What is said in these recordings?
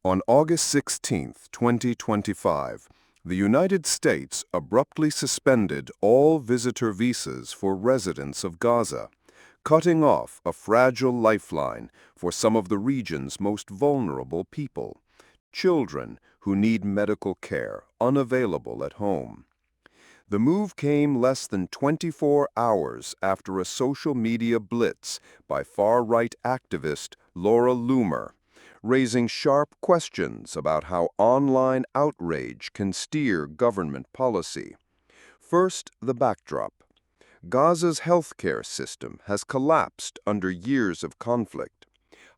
On August 16, 2025, the United States abruptly suspended all visitor visas for residents of Gaza, cutting off a fragile lifeline for some of the region's most vulnerable people, children who need medical care unavailable at home. The move came less than 24 hours after a social media blitz by far-right activist Laura Loomer, raising sharp questions about how online outrage can steer government policy. First, the backdrop. Gaza's healthcare system has collapsed under years of conflict.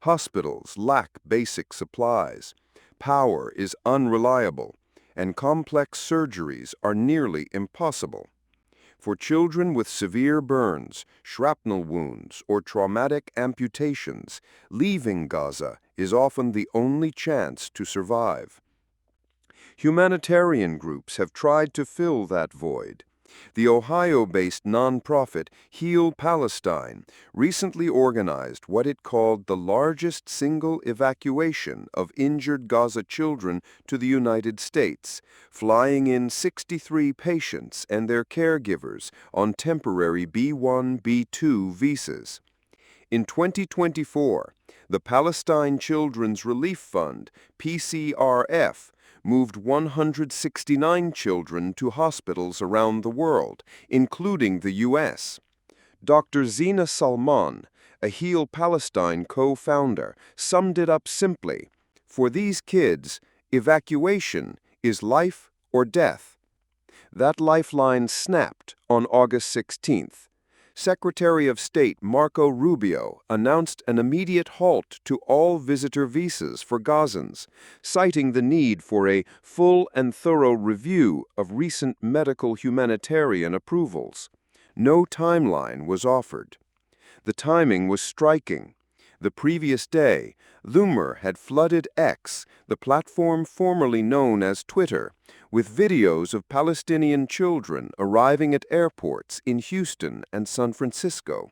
Hospitals lack basic supplies, power is unreliable, and complex surgeries are nearly impossible. For children with severe burns, shrapnel wounds, or traumatic amputations, leaving Gaza is often the only chance to survive. Humanitarian groups have tried to fill that void. The Ohio-based nonprofit Heal Palestine recently organized what it called the largest single evacuation of injured Gaza children to the United States, flying in 63 patients and their caregivers on temporary B-1, B-2 visas. In 2024, the Palestine Children's Relief Fund, PCRF, moved 169 children to hospitals around the world, including the U.S. Dr. Zina Salman, a Heal Palestine co-founder, summed it up simply: for these kids, evacuation is life or death. That lifeline snapped on August 16th. Secretary of State Marco Rubio announced an immediate halt to all visitor visas for Gazans, citing the need for a full and thorough review of recent medical humanitarian approvals. No timeline was offered. The timing was striking. The previous day, Loomer had flooded X, the platform formerly known as Twitter, with videos of Palestinian children arriving at airports in Houston and San Francisco.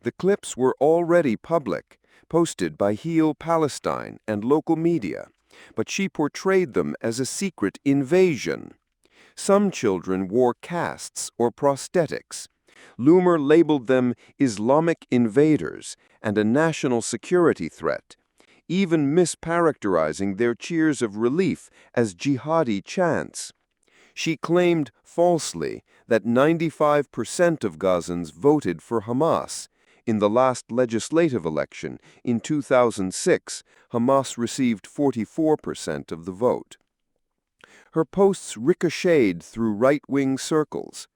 The clips were already public, posted by Heal Palestine and local media, but she portrayed them as a secret invasion. Some children wore casts or prosthetics. Loomer labeled them Islamic invaders and a national security threat, even mischaracterizing their cheers of relief as jihadi chants. She claimed falsely that 95% of Gazans voted for Hamas. In the last legislative election, in 2006, Hamas received 44% of the vote. Her posts ricocheted through right-wing circles.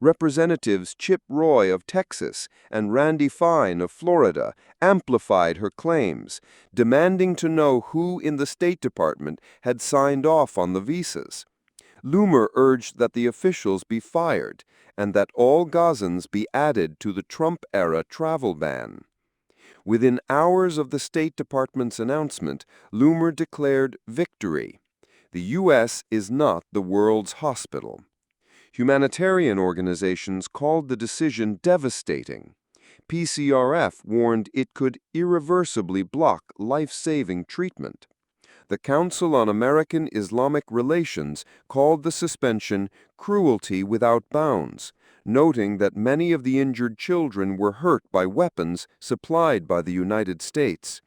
Representatives Chip Roy of Texas and Randy Fine of Florida amplified her claims, demanding to know who in the State Department had signed off on the visas. Loomer urged that the officials be fired and that all Gazans be added to the Trump-era travel ban. Within hours of the State Department's announcement, Loomer declared victory. The U.S. is not the world's hospital. Humanitarian organizations called the decision devastating. PCRF warned it could irreversibly block life-saving treatment. The Council on American Islamic Relations called the suspension cruelty without bounds, noting that many of the injured children were hurt by weapons supplied by the United States.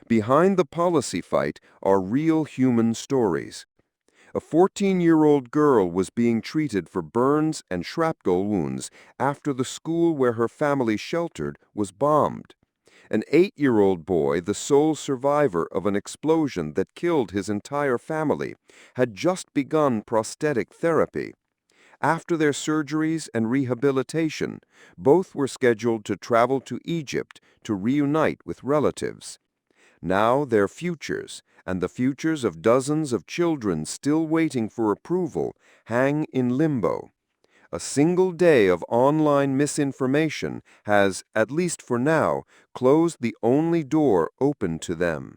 Behind the policy fight are real human stories. A 14-year-old girl was being treated for burns and shrapnel wounds after the school where her family sheltered was bombed. An 8-year-old boy, the sole survivor of an explosion that killed his entire family, had just begun prosthetic therapy. After their surgeries and rehabilitation, both were scheduled to travel to Egypt to reunite with relatives. Now their futures, and the futures of dozens of children still waiting for approval, hang in limbo. A single day of online misinformation has, at least for now, closed the only door open to them.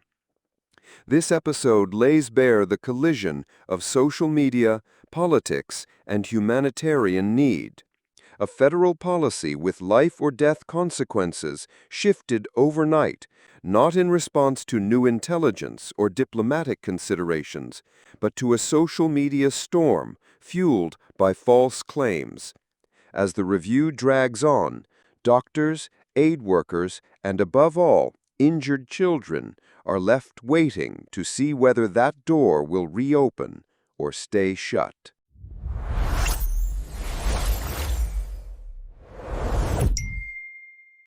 This episode lays bare the collision of social media, politics, and humanitarian need. A federal policy with life or death consequences shifted overnight, not in response to new intelligence or diplomatic considerations, but to a social media storm fueled by false claims. As the review drags on, doctors, aid workers, and above all, injured children are left waiting to see whether that door will reopen or stay shut.